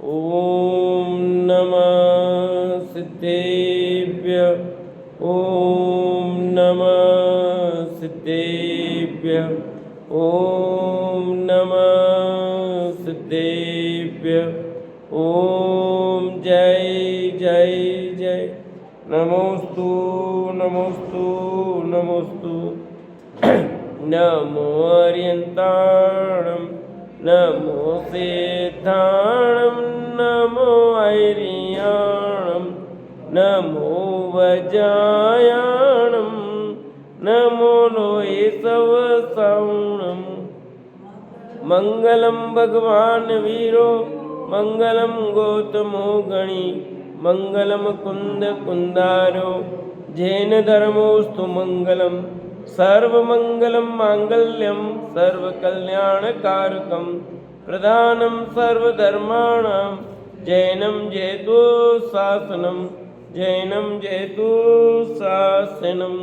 ओम नमः सिद्धेभ्य। ओम नमः सिद्धेभ्य। ओम नमः सिद्धेभ्य। ओम जय जय जय। नमोस्तु नमोस्तु नमोस्तु। नमो अर्यन्ताणं नमो सिद्धाणं नमो ऐरियाणं नमो वज्रायाणं नमो लोये सवसावणं। मंगलम भगवान वीरो मंगलम गौतमो गणी मंगलम कुंद कुंदारो जैन धर्मोस्तु मंगलम सर्वमंगलम मांगल्यम सर्वकल्याणकारकम प्रधानम सर्वधर्माणां जैनम जयतु शासनम जैनम जयतु शासनम।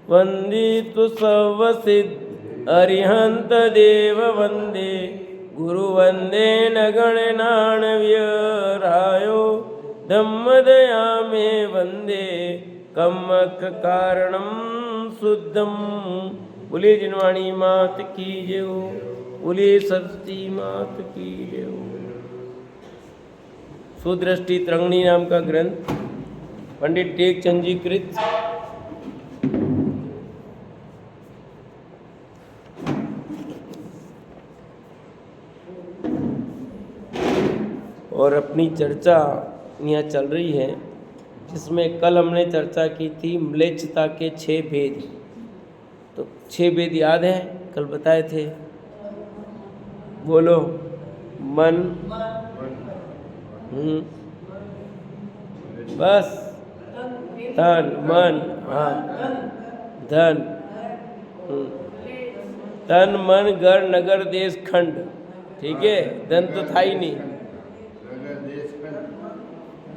वंदितु सर्वसिद्ध अरिहंत देव वंदे गुरु वंदे नगणनाण्यरायो धम्मदया मे वंदे कम्मक कारणम शुद्धम। बोलिए जिनवाणी मात की जय हो। बोलिए सरस्वती मात की जय हो। सुदृष्टि तरंगिणी नाम का ग्रंथ पंडित टेकचंद जी कृत। और अपनी चर्चा यहाँ चल रही है, जिसमें कल हमने चर्चा की थी म्लेच्छता के 6 भेद। तो 6 भेद याद है, कल बताए थे। बोलो। मन, बस तन मन, हाँ धन, तन मन घर नगर देश खंड। ठीक है, धन तो था ही नहीं।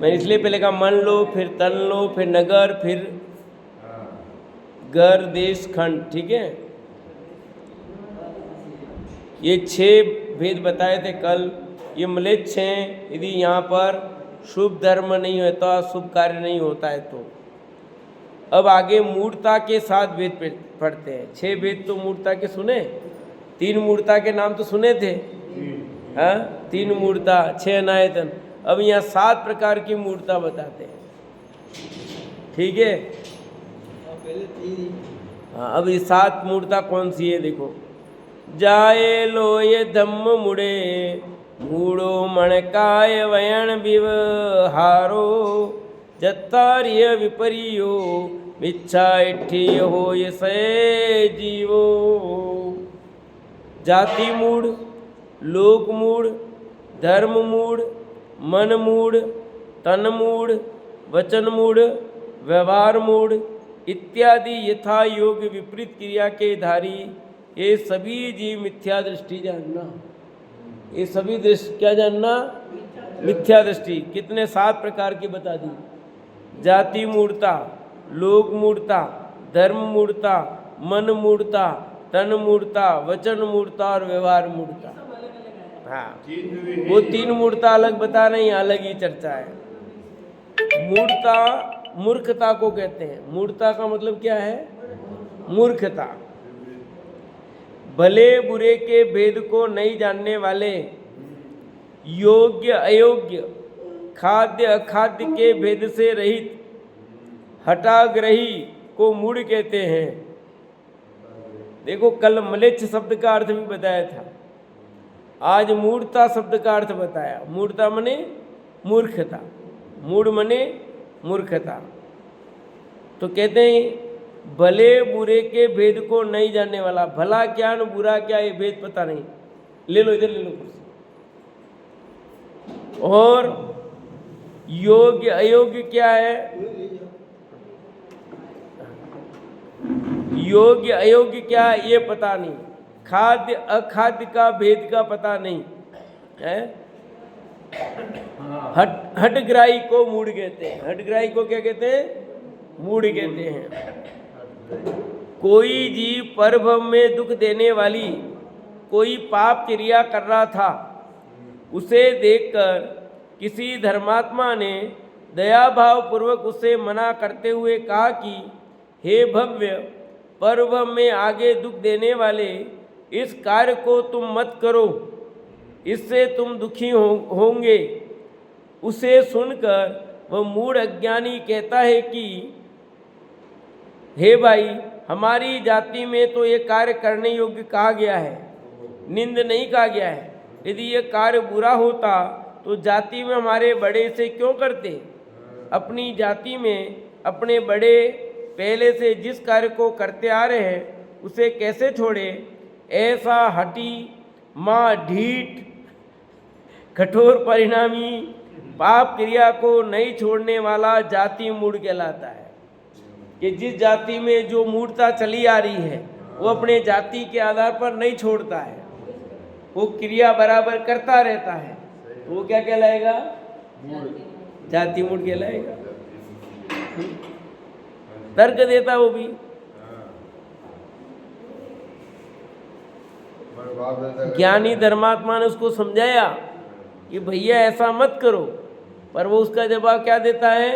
मैं इसलिए पहले कहा मन लो, फिर तन लो, फिर नगर, फिर घर देश खंड। ठीक है, ये 6 भेद बताए थे कल। ये म्लेच्छ हैं, यदि यहाँ पर शुभ धर्म नहीं होता, शुभ कार्य नहीं होता है तो। अब आगे मूढ़ता के 7 भेद पढ़ते हैं। 6 भेद तो मूढ़ता के सुने, 3 मूढ़ता के नाम तो सुने थे। हाँ, 3 मूढ़ता, 6 अनायतन। अब यहाँ 7 प्रकार की मूर्ता बताते हैं। ठीक है, हाँ, अब ये 7 मूर्ता कौन सी है देखो। जाए लोय धम्म मुड़े मूड़ो मणकाय वयण विवहारो जत्तार्य विपरियो मिच्छा इट्ठी हो ये से जीवो। जाति मूढ़, लोक मूढ़, धर्म मूढ़, मन मूढ़, तन मूढ़, वचन मूढ़, व्यवहार मूढ़ इत्यादि यथा योग विपरीत क्रिया के धारी ये सभी जीव मिथ्या दृष्टि जानना। ये सभी दृष्टि क्या जानना? मिथ्या दृष्टि। कितने? 7 प्रकार की बता दी। जाति मूढ़ता, लोक मूढ़ता, धर्म मूढ़ता, मन मूढ़ता, तन मूढ़ता, वचन मूढ़ता और व्यवहार मूढ़ता। हाँ, वो 3 मूर्ता अलग बता नहीं, अलग ही चर्चा है। मूर्ता मूर्खता को कहते हैं। मूर्ता का मतलब क्या है? मूर्खता। भले बुरे के भेद को नहीं जानने वाले, योग्य अयोग्य, खाद्य अखाद्य के भेद से रहित हठाग्रही को मूढ़ कहते हैं। देखो, कल म्लेच्छ शब्द का अर्थ भी बताया था, आज मूढ़ता शब्द का अर्थ बताया। मूढ़ता मने मूर्खता, मूढ़ मने मूर्खता। तो कहते हैं भले बुरे के भेद को नहीं जानने वाला। भला क्या न बुरा क्या, ये भेद पता नहीं। ले लो, इधर ले लो कुर्सी। और योग्य अयोग्य क्या है? योग्य अयोग्य क्या है ये पता नहीं। खाद्य अखाद्य का भेद का पता नहीं है। हठग्राही को मूढ़ कहते हैं। हठग्राही को क्या कहते हैं? मूढ़ कहते हैं। कोई जीव परभव में दुख देने वाली कोई पाप क्रिया कर रहा था उसे देखकर किसी धर्मात्मा ने दया भाव पूर्वक उसे मना करते हुए कहा कि हे भव्य, पर्व में आगे दुख देने वाले इस कार्य को तुम मत करो, इससे तुम दुखी होंगे। उसे सुनकर वह मूढ़ अज्ञानी कहता है कि हे भाई, हमारी जाति में तो ये कार्य करने योग्य कहा गया है, निंद नहीं कहा गया है। यदि ये कार्य बुरा होता तो जाति में हमारे बड़े से क्यों करते? अपनी जाति में अपने बड़े पहले से जिस कार्य को करते आ रहे हैं उसे कैसे छोड़े? ऐसा हठी, माँ ढीठ, कठोर परिणामी पाप क्रिया को नहीं छोड़ने वाला जाति मूढ़ कहलाता है। कि जिस जाति में जो मूढ़ता चली आ रही है वो अपने जाति के आधार पर नहीं छोड़ता है, वो क्रिया बराबर करता रहता है, तो वो क्या कहलाएगा? जाति मूढ़ कहलाएगा। तर्क देता वो भी। ज्ञानी धर्मात्मा ने उसको समझाया कि भैया ऐसा मत करो, पर वो उसका जवाब क्या देता है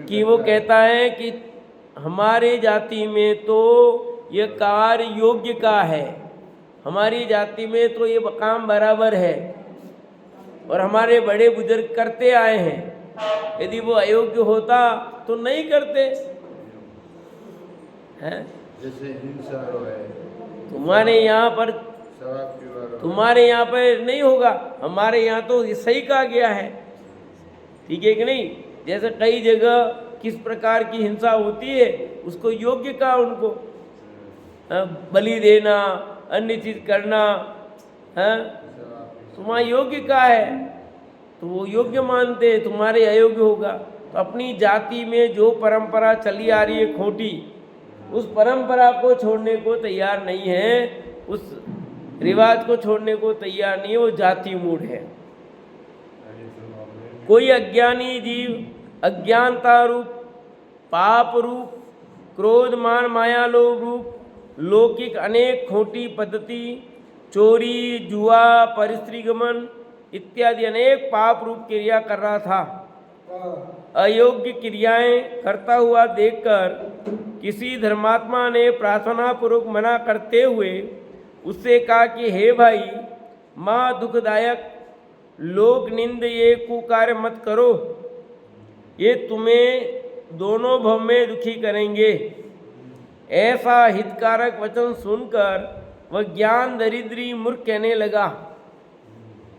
कि वो कहता है कि हमारे जाति में तो ये कार्य योग्य का है, हमारी जाति में तो ये काम बराबर है और हमारे बड़े बुजुर्ग करते आए हैं। यदि वो अयोग्य होता तो नहीं करते हैं। जैसे हिंसा है, तुम्हारे यहाँ पर नहीं होगा, हमारे यहाँ तो ये सही कहा गया है, ठीक है कि नहीं? जैसे कई जगह किस प्रकार की हिंसा होती है उसको योग्य कहा, उनको बलि देना, अन्य चीज करना है, तुम्हारा योग्य का है तो वो योग्य मानते, तुम्हारे अयोग्य होगा। तो अपनी जाति में जो परंपरा चली आ रही है खोटी, उस परंपरा को छोड़ने को तैयार नहीं है, उस रिवाज को छोड़ने को तैयार नहीं है, वो जाति मूढ़ है। कोई अज्ञानी जीव अज्ञानता रूप, पाप रूप, क्रोध मान माया लोभ रूप लौकिक अनेक खोटी पद्धति, चोरी, जुआ, परस्त्री गमन इत्यादि अनेक पाप रूप क्रिया कर रहा था। अयोग्य क्रियाएं करता हुआ देखकर किसी धर्मात्मा ने प्रार्थना पूर्वक मना करते हुए उससे कहा कि हे भाई, माँ दुखदायक लोक निंद ये कुकार्य मत करो, ये तुम्हें दोनों भव में दुखी करेंगे। ऐसा हितकारक वचन सुनकर वह ज्ञान दरिद्री मूर्ख कहने लगा।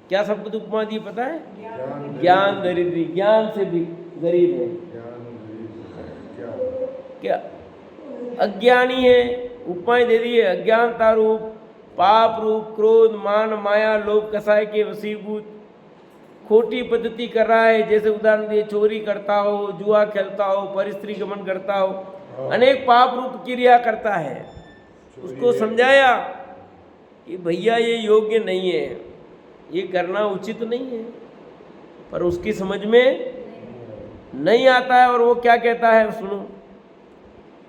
क्या सबको उपमा दी पता है? ज्ञान दरिद्री, ज्ञान से भी गरीब है। क्या अज्ञानी है, उपमाएं दे दी है। अज्ञानता रूप, पाप रूप, क्रोध मान माया लोभ कसाय के वशीभूत खोटी पद्धति कर रहा है। जैसे उदाहरण दिए, चोरी करता हो, जुआ खेलता हो, परस्त्री गमन करता हो, अनेक पाप रूप क्रिया करता है। उसको समझाया कि भैया ये योग्य नहीं है, ये करना उचित नहीं है, पर उसकी समझ में नहीं आता है। और वो क्या कहता है सुनो,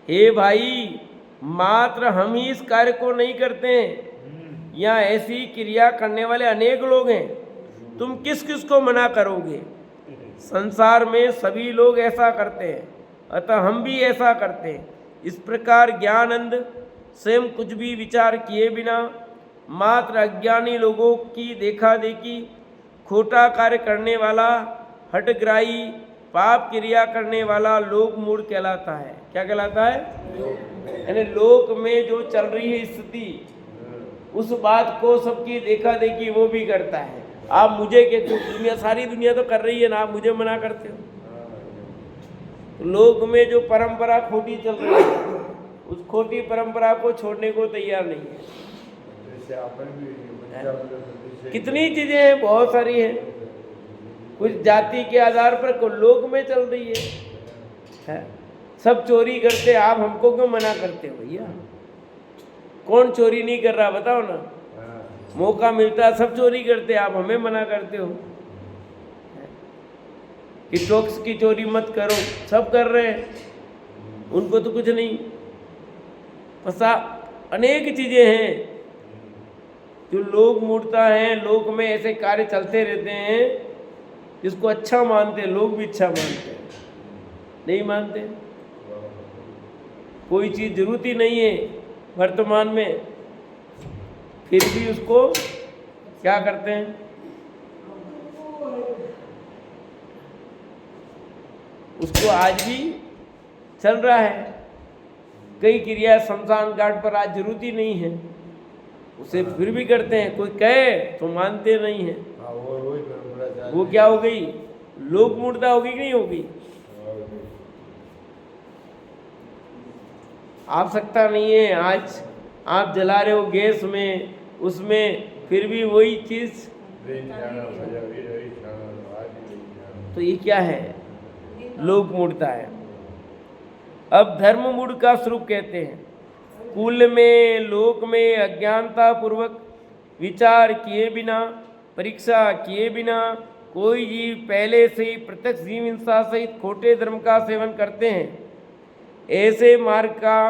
हे भाई, मात्र हम ही इस कार्य को नहीं करते हैं, यहाँ ऐसी क्रिया करने वाले अनेक लोग हैं, तुम किस किस को मना करोगे? संसार में सभी लोग ऐसा करते हैं, अतः हम भी ऐसा करते हैं। इस प्रकार ज्ञानंद स्वयं कुछ भी विचार किए बिना मात्र अज्ञानी लोगों की देखा देखी खोटा कार्य करने वाला, हठग्राही, पाप क्रिया करने वाला लोक मूढ़ कहलाता है। क्या कहलाता है? यानी लोक में जो चल रही है स्थिति, उस बात को सबकी देखा देखी वो भी करता है। आप मुझे कहते हो, दुनिया सारी दुनिया तो कर रही है ना, आप मुझे मना करते हो। तो लोक में जो परंपरा खोटी चल रही है, उस खोटी परंपरा को छोड़ने को तैयार नहीं है। कितनी चीजें हैं, बहुत सारी हैं। कुछ जाति के आधार पर कुछ लोक में चल रही है। सब चोरी करते, आप हमको क्यों मना करते हो भैया? कौन चोरी नहीं कर रहा बताओ ना? मौका मिलता सब चोरी करते, आप हमें मना करते हो कि टैक्स की चोरी मत करो। सब कर रहे हैं, उनको तो कुछ नहीं। अनेक चीजें हैं जो लोक मूढ़ता है, लोक में ऐसे कार्य चलते रहते हैं जिसको अच्छा मानते हैं, लोग भी अच्छा मानते हैं, नहीं मानते। कोई चीज़ जरूरत ही नहीं है वर्तमान में, फिर भी उसको क्या करते हैं, उसको आज भी चल रहा है। कई क्रिया शमशान घाट पर आज जरूरत ही नहीं है, उसे फिर भी करते हैं। कोई कहे तो मानते नहीं है। हाँ, वही परंपरा चालती वो क्या हो गई, लोक मूढ़ता हो गई कि नहीं हो गई। है। आवश्यकता नहीं है, आज आप जला रहे हो गैस में, उसमें फिर भी वही चीज़, तो ये क्या है, लोक मूढ़ता है। अब धर्म मूढ़ का स्वरूप कहते हैं, कुल में लोक में अज्ञानता पूर्वक विचार किए बिना, परीक्षा किए बिना कोई जीव पहले से ही प्रत्यक्ष जीव हिंसा सहित खोटे धर्म का सेवन करते हैं। ऐसे मार्ग का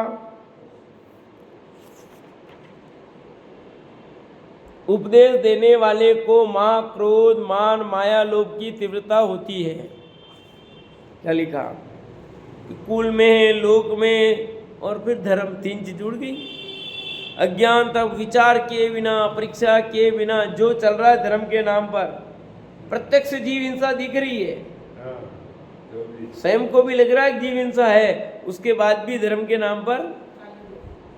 उपदेश देने वाले को मां क्रोध मान माया लोभ की तीव्रता होती है। क्या लिखा, कुल में, लोक में और फिर धर्म, तीन चीज जुड़ गई। अज्ञान तक विचार किए बिना, परीक्षा किए बिना जो चल रहा है धर्म के नाम पर, प्रत्यक्ष जीव हिंसा दिख रही है, स्वयं को भी लग रहा है जीव हिंसा है, उसके बाद भी धर्म के नाम पर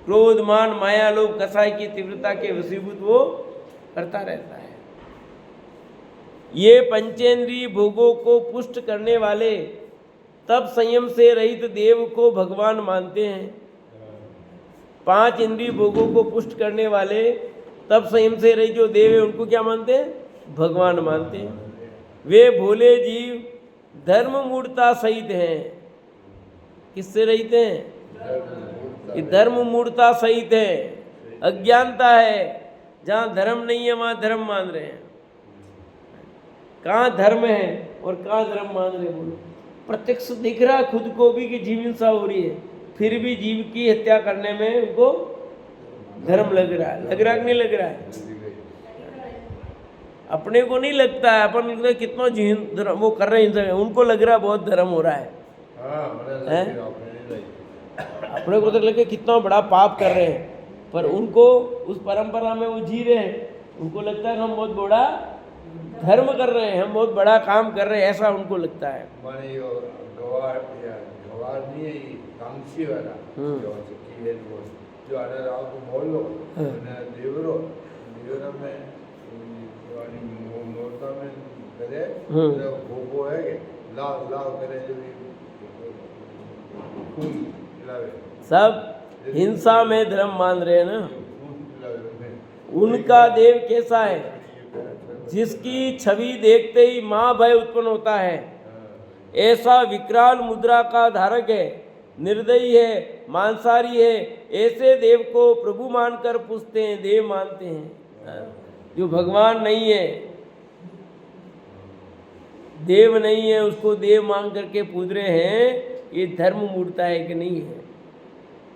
क्रोध मान माया लोभ कसाई की तीव्रता के वशीभूत वो करता रहता है। ये पंचेंद्रिय भोगों को पुष्ट करने वाले तब संयम से रहित देव को भगवान मानते हैं। पांच इंद्रिय भोगों को पुष्ट करने वाले तब संयम से रहित जो देव है उनको क्या मानते हैं, भगवान मानते हैं। वे भोले जीव धर्म मूढ़ता सहित हैं। किससे रहित हैं, कि धर्म मूढ़ता सहित है। अज्ञानता है, जहाँ धर्म नहीं है वहाँ धर्म मान रहे हैं। कहाँ धर्म है और कहाँ धर्म मान रहे हैं, बोलो। प्रत्यक्ष दिख रहा है खुद को भी कि जीव हिंसा हो रही है, फिर भी जीव की हत्या करने में उनको धर्म लग रहा है। लग रहा है कि नहीं लग रहा है, अपने को नहीं लगता है, अपन लगता है कितना धर्म वो कर रहे हैं, उनको लग रहा है बहुत धर्म हो रहा है। अपने को तो लगे कितना बड़ा पाप कर रहे हैं, पर उनको उस परंपरा में वो जी रहे हैं, उनको लगता है हम बहुत बड़ा धर्म कर रहे हैं, हम बहुत बड़ा काम कर रहे हैं, ऐसा उनको लगता है। गवार नहीं है, कांक्षी वाला जो आने राव को बोलो देवरो देवरा में नोरता में करे भोगो है के लाव लाव करे जो खून लावे, सब हिंसा में धर्म मान रहे हैं ना। उनका देव कैसा है, जिसकी छवि देखते ही मां भय उत्पन्न होता है, ऐसा विकराल मुद्रा का धारक है, निर्दयी है, मांसाहारी है। ऐसे देव को प्रभु मानकर पूजते हैं, देव मानते हैं। जो भगवान नहीं है, देव नहीं है, उसको देव मान करके पूज रहे हैं, ये धर्म मूढ़ता है कि नहीं है।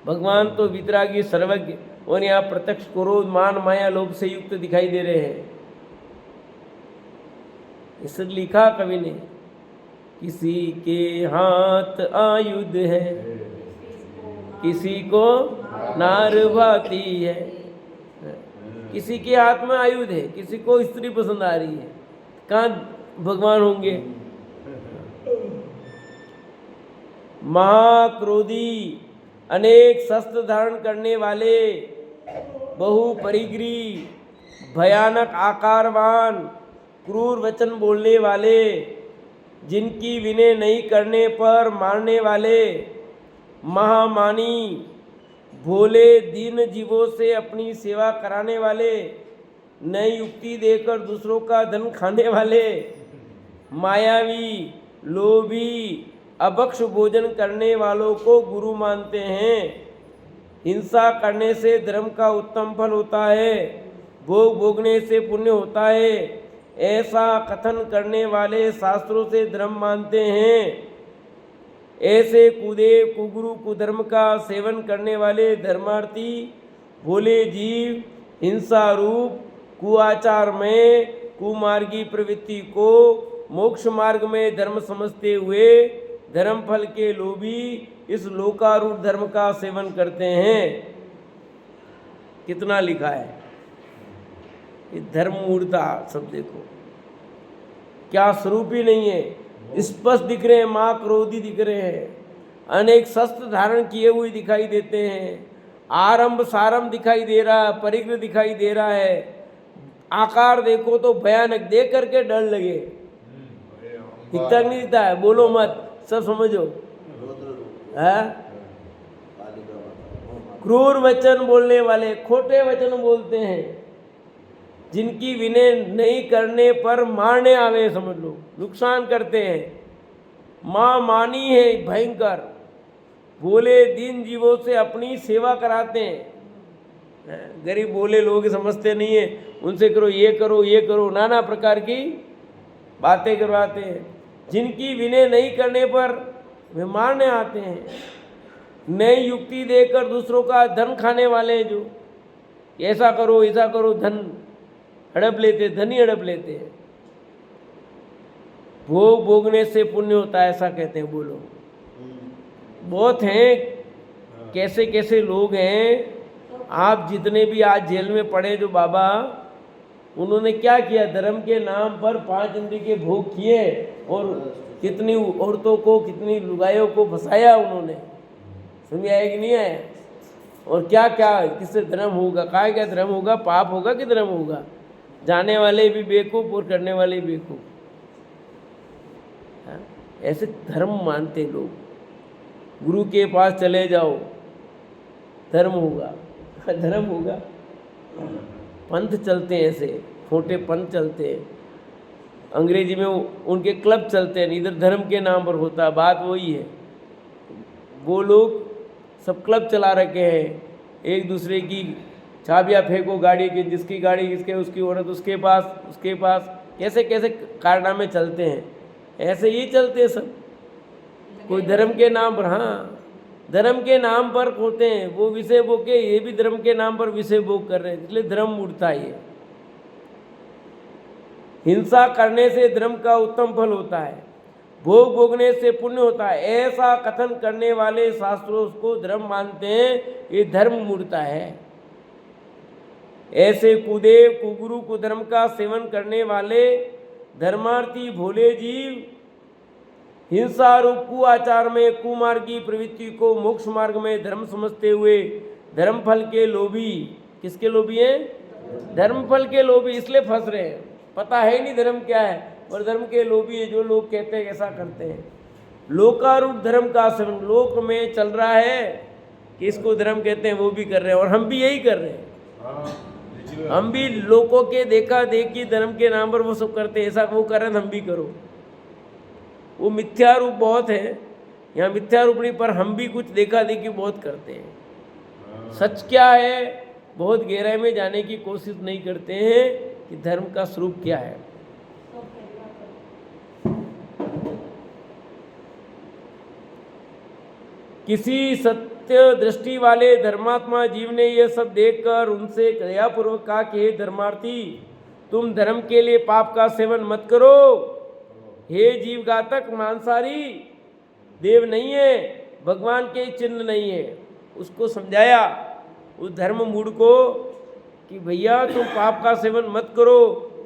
भगवान तो वितरागी सर्वज्ञ और यहाँ प्रत्यक्ष क्रोध मान माया लोभ से युक्त दिखाई दे रहे हैं। इसलिए लिखा कवि ने, किसी के हाथ आयुध है, किसी को नार भाती है। किसी के हाथ में आयुध है, किसी को स्त्री पसंद आ रही है, कहाँ भगवान होंगे। महाक्रोधी, अनेक शस्त्र धारण करने वाले, बहु परिग्री, भयानक आकारवान, क्रूर वचन बोलने वाले, जिनकी विनय नहीं करने पर मारने वाले, महामानी, भोले दीन जीवों से अपनी सेवा कराने वाले, नई युक्ति देकर दूसरों का धन खाने वाले, मायावी, लोभी, अभक्ष भोजन करने वालों को गुरु मानते हैं। हिंसा करने से धर्म का उत्तम फल होता है, भोग भोगने से पुण्य होता है, ऐसा कथन करने वाले शास्त्रों से धर्म मानते हैं। ऐसे कुदेव कुगुरु कुधर्म का सेवन करने वाले धर्मार्थी भोले जीव हिंसा रूप कुआचार में कुमार्गी प्रवृत्ति को मोक्ष मार्ग में धर्म समझते हुए धर्म फल के लोभी इस लोकारूढ़ धर्म का सेवन करते हैं। कितना लिखा है ये धर्म मूर्ता, सब देखो क्या स्वरूप ही नहीं है। स्पष्ट दिख रहे हैं, माँ क्रोधी दिख रहे हैं, अनेक शस्त्र धारण किए हुए दिखाई देते हैं, आरंभ सारंभ दिखाई दे रहा है, परिग्रह दिखाई दे रहा है, आकार देखो तो भयानक, देख करके डर लगे। दिखता नहीं दिखता है? बोलो मत, सब समझो है। क्रूर वचन बोलने वाले, खोटे वचन बोलते हैं, जिनकी विनय नहीं करने पर मारने आवे, समझ लो, नुकसान करते हैं। माँ मानी है भयंकर, भोले दीन जीवों से अपनी सेवा कराते हैं। गरीब भोले लोग समझते नहीं है, उनसे करो ये करो ये करो, नाना प्रकार की बातें करवाते हैं। जिनकी विनय नहीं करने पर वे मारने आते हैं। नई युक्ति देकर दूसरों का धन खाने वाले, जो ऐसा करो, धन हड़प लेते, धनी हड़प लेते हैं। भोग भोगने से पुण्य होता है, ऐसा कहते हैं। बोलो, बहुत हैं, कैसे कैसे लोग हैं। आप जितने भी आज जेल में पड़े जो बाबा, उन्होंने क्या किया? धर्म के नाम पर 5 इंद्रिय के भोग किए और कितनी औरतों को, कितनी लुगाइयों को फंसाया उन्होंने। समझ आया कि नहीं आया? और क्या क्या किससे धर्म होगा? क्या क्या धर्म होगा? पाप होगा कि धर्म होगा? जाने वाले भी बेवकूफ़ और करने वाले भी बेवकूफ़। ऐसे धर्म मानते लोग। गुरु के पास चले जाओ, धर्म होगा, धर्म होगा। पंथ चलते हैं, ऐसे छोटे पंथ चलते हैं। अंग्रेजी में उनके क्लब चलते हैं, इधर धर्म के नाम पर होता है। बात वही है, वो लोग सब क्लब चला रखे हैं। एक दूसरे की चाबियाँ फेंको गाड़ी की, जिसकी गाड़ी किसके, उसकी औरत उसके पास, कैसे कैसे कारनामे चलते हैं। ऐसे ही चलते हैं सब, कोई धर्म के नाम पर। हाँ, धर्म के नाम पर होते हैं वो विषय भोग के, ये भी धर्म के नाम पर विषय भोग कर रहे हैं, इसलिए धर्म उड़ता है। हिंसा करने से धर्म का उत्तम फल होता है, भोग भोगने से पुण्य होता है, ऐसा कथन करने वाले शास्त्रों को धर्म मानते हैं। ये धर्म मूर्ता है। ऐसे कुदेव कुगुरु कुधर्म का सेवन करने वाले धर्मार्थी भोले जीव हिंसा रूप कुआचार में कुमार्गी प्रवृत्ति को मोक्ष मार्ग में धर्म समझते हुए धर्म फल के लोभी, किसके लोभी हैं? धर्म फल के लोभी, इसलिए फंस रहे हैं। पता है नहीं धर्म क्या है, और धर्म के लोभी है जो लोग कहते हैं ऐसा करते हैं। लोकारूढ़ धर्म का सेवन लोक में चल रहा है कि इसको धर्म कहते हैं, वो भी कर रहे हैं, और हम भी यही कर रहे हैं। हम भी लोगों के देखा देखी धर्म के नाम पर वो सब करते हैं, ऐसा वो कर रहे हैं हम भी करो। वो मिथ्या रूप बहुत है, यहाँ मिथ्या रूप नहीं, पर हम भी कुछ देखा देखी बहुत करते हैं। सच क्या है बहुत गहराई में जाने की कोशिश नहीं करते हैं कि धर्म का स्वरूप क्या है। किसी सत्य दृष्टि वाले धर्मात्मा जीव ने यह सब देखकर उनसे दयापूर्वक कहा कि हे धर्मार्थी, तुम धर्म के लिए पाप का सेवन मत करो। हे जीव घातक मांसाहारी देव नहीं है, भगवान के चिन्ह नहीं है। उसको समझाया उस धर्म मूढ़ को कि भैया तुम पाप का सेवन मत करो,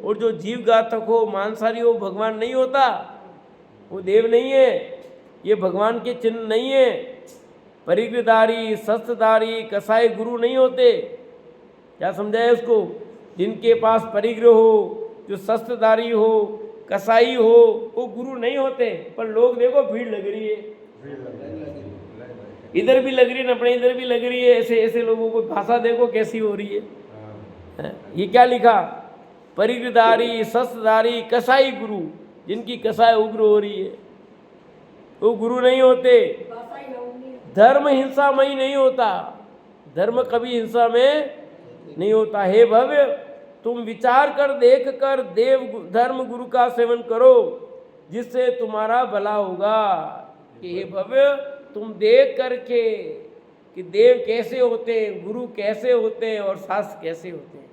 और जो जीव घातक हो, मांसाहारी हो, भगवान नहीं होता, वो देव नहीं है, ये भगवान के चिन्ह नहीं है। परिग्रहधारी, शस्त्रधारी, कसाई गुरु नहीं होते। क्या समझाया उसको? जिनके पास परिग्रह हो, जो शस्त्रधारी हो, कसाई हो, वो गुरु नहीं होते। पर लोग देखो भीड़ लग रही है, इधर भी लग रही है, अपने इधर भी लग रही है। ऐसे ऐसे लोगों को भाषा देखो कैसी हो रही है। ये क्या लिखा? परिग्रहधारी, शस्त्रधारी, कसाई गुरु, जिनकी कसाई उग्र हो रही है, वो गुरु नहीं होते। धर्म हिंसामयी नहीं होता, धर्म कभी हिंसा में नहीं होता। हे भव्य, तुम विचार कर देख कर देव धर्म गुरु का सेवन करो, जिससे तुम्हारा भला होगा। कि हे भव्य, तुम देख करके कि देव कैसे होते हैं, गुरु कैसे होते हैं, और शास्त्र कैसे होते हैं।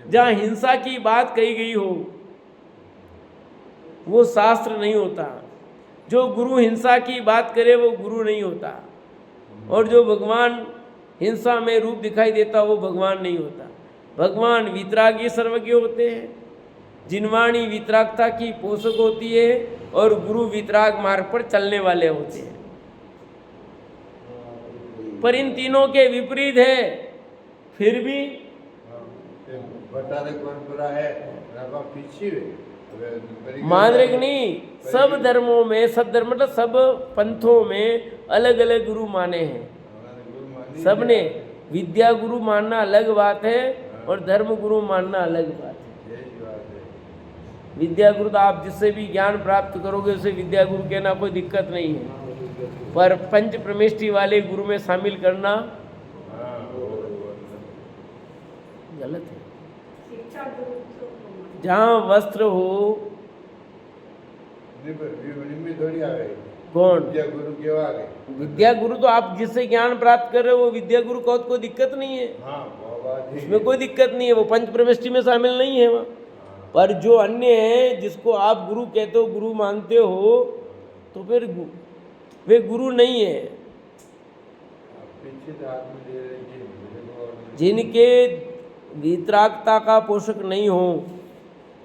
जहाँ हिंसा की बात कही गई हो वो शास्त्र नहीं होता। जो गुरु हिंसा की बात करे वो गुरु नहीं होता, और जो भगवान हिंसा में रूप दिखाई देता वो भगवान नहीं होता। भगवान वितरागी सर्वज्ञ होते हैं, जिनवाणी वितरागता की पोषक होती है, और गुरु वितराग मार्ग पर चलने वाले होते हैं। पर इन तीनों के विपरीत है, फिर भी बताने परंपरा है पीछे मान रहे कि नहीं। सब धर्मों में, सब धर्म मतलब सब पंथों में अलग अलग गुरु माने हैं। सबने विद्या गुरु मानना अलग बात है और धर्म गुरु मानना अलग बात है। विद्या गुरु तो आप जिससे भी ज्ञान प्राप्त करोगे उसे विद्या गुरु कहना कोई दिक्कत नहीं है, पर पंच प्रमेष्टि वाले गुरु में शामिल करना गलत है। जहाँ वस्त्र हो कौन विद्या गुरु केवा है? विद्या गुरु तो आप जिससे ज्ञान प्राप्त कर रहे हो वो विद्या गुरु को कोई दिक्कत नहीं है। उसमें कोई दिक्कत नहीं है, वो पंच प्रविष्टि में शामिल नहीं है वहाँ। पर जो अन्य है जिसको आप गुरु कहते हो, गुरु मानते हो, तो फिर वे गुरु नहीं है। जिनके वितरागता का पोषक नहीं हो,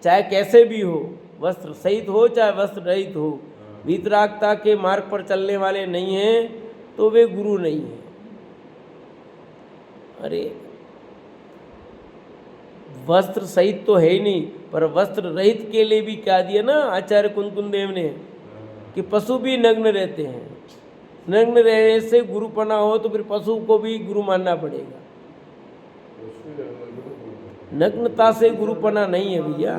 चाहे कैसे भी हो, वस्त्र सहित हो चाहे वस्त्र रहित हो, वितरागता के मार्ग पर चलने वाले नहीं हैं, तो वे गुरु नहीं हैं। अरे वस्त्र सहित तो है ही नहीं, पर वस्त्र रहित के लिए भी क्या दिया ना आचार्य कुंकुन देव ने, कि पशु भी नग्न रहते हैं। नग्न रहने से गुरुपना हो तो फिर पशु को भी गुरु मानना पड़ेगा। नग्नता से गुरुपना नहीं है भैया।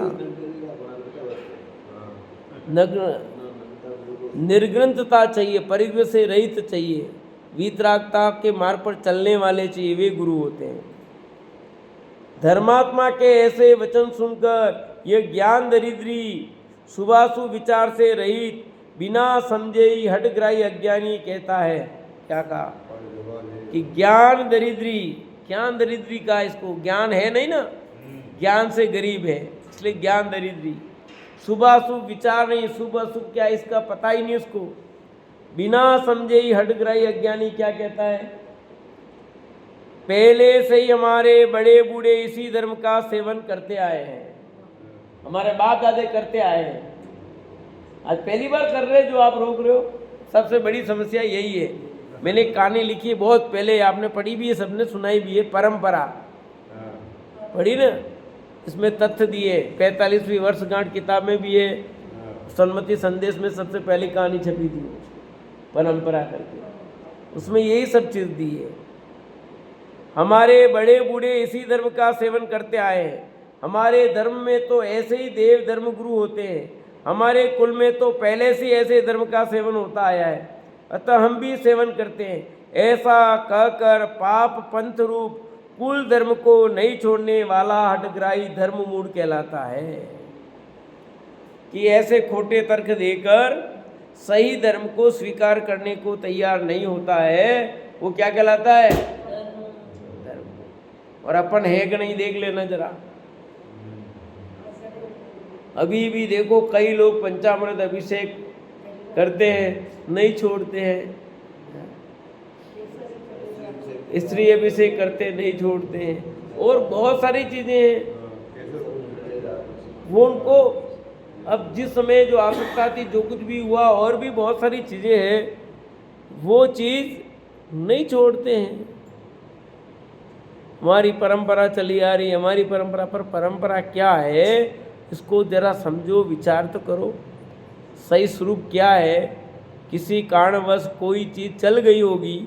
नग्न निर्ग्रंथता चाहिए, परिग्रह से रहित चाहिए, वीतरागता के मार्ग पर चलने वाले चाहिए, वे गुरु होते हैं। धर्मात्मा के ऐसे वचन सुनकर ये ज्ञान दरिद्री शुभाशुभ विचार से रहित बिना समझे ही हठग्राही अज्ञानी कहता है। क्या कहा कि ज्ञान दरिद्री, ज्ञान दरिद्री का, इसको ज्ञान है नहीं ना, ज्ञान से गरीब है इसलिए ज्ञान दरिद्री। शुभाशुभ विचार नहीं, शुभ अशुभ क्या इसका पता ही नहीं उसको, बिना समझे ही हठग्राही अज्ञानी क्या कहता है। पहले से ही हमारे बड़े बूढ़े इसी धर्म का सेवन करते आए हैं, हमारे बाप दादे करते आए हैं, आज पहली बार कर रहे जो आप रोक रहे हो। सबसे बड़ी समस्या यही है। मैंने कहानी लिखी है बहुत पहले, आपने पढ़ी भी है, सबने सुनाई भी है, परंपरा पढ़ी ना, इसमें तथ्य दिए, 45वीं वर्षगांठ किताब में भी है, सन्मति संदेश में सबसे पहली कहानी छपी थी परंपरा करके, उसमें यही सब चीज़ दी है। हमारे बड़े बूढ़े इसी धर्म का सेवन करते आए हैं, हमारे धर्म में तो ऐसे ही देव धर्म गुरु होते हैं, हमारे कुल में तो पहले से ऐसे धर्म का सेवन होता आया है, अतः हम भी सेवन करते हैं। ऐसा कहकर पाप पंथ रूप कुल धर्म को नहीं छोड़ने वाला हठग्राही धर्म मूढ़ कहलाता है। कि ऐसे खोटे तर्क देकर सही धर्म को स्वीकार करने को तैयार नहीं होता है, वो क्या कहलाता है? धर्म। और अपन है कि नहीं देख लेना जरा। अभी भी देखो कई लोग पंचामृत अभिषेक करते हैं, नहीं छोड़ते हैं, स्त्री अभिषेक करते नहीं छोड़ते हैं, और बहुत सारी चीज़ें हैं वो उनको अब जिस समय जो आवश्यकता थी, जो कुछ भी हुआ, और भी बहुत सारी चीज़ें हैं, वो चीज़ नहीं छोड़ते हैं। हमारी परंपरा चली आ रही है, हमारी परंपरा पर परंपरा क्या है इसको जरा समझो, विचार तो करो, सही स्वरूप क्या है। किसी कारणवश कोई चीज़ चल गई होगी,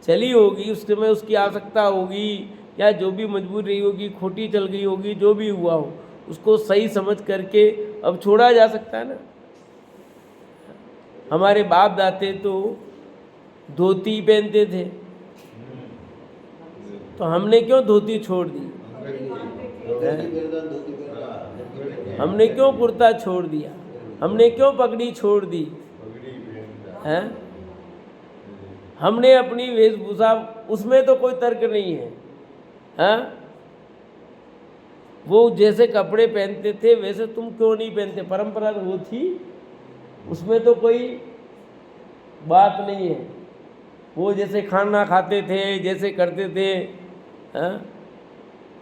चली होगी, उस समय उसकी आवश्यकता होगी, या जो भी मजबूरी रही होगी, खोटी चल गई होगी, जो भी हुआ हो, उसको सही समझ करके अब छोड़ा जा सकता है ना। हमारे बाप दाते तो धोती पहनते थे, तो हमने क्यों धोती छोड़ दी? हमने क्यों कुर्ता छोड़ दिया? हमने क्यों पगड़ी छोड़ दी? हैं? हमने अपनी वेशभूषा, उसमें तो कोई तर्क नहीं है, हाँ? वो जैसे कपड़े पहनते थे वैसे तुम क्यों नहीं पहनते? परंपरा तो वो थी, उसमें तो कोई बात नहीं है। वो जैसे खाना खाते थे, जैसे करते थे, हाँ,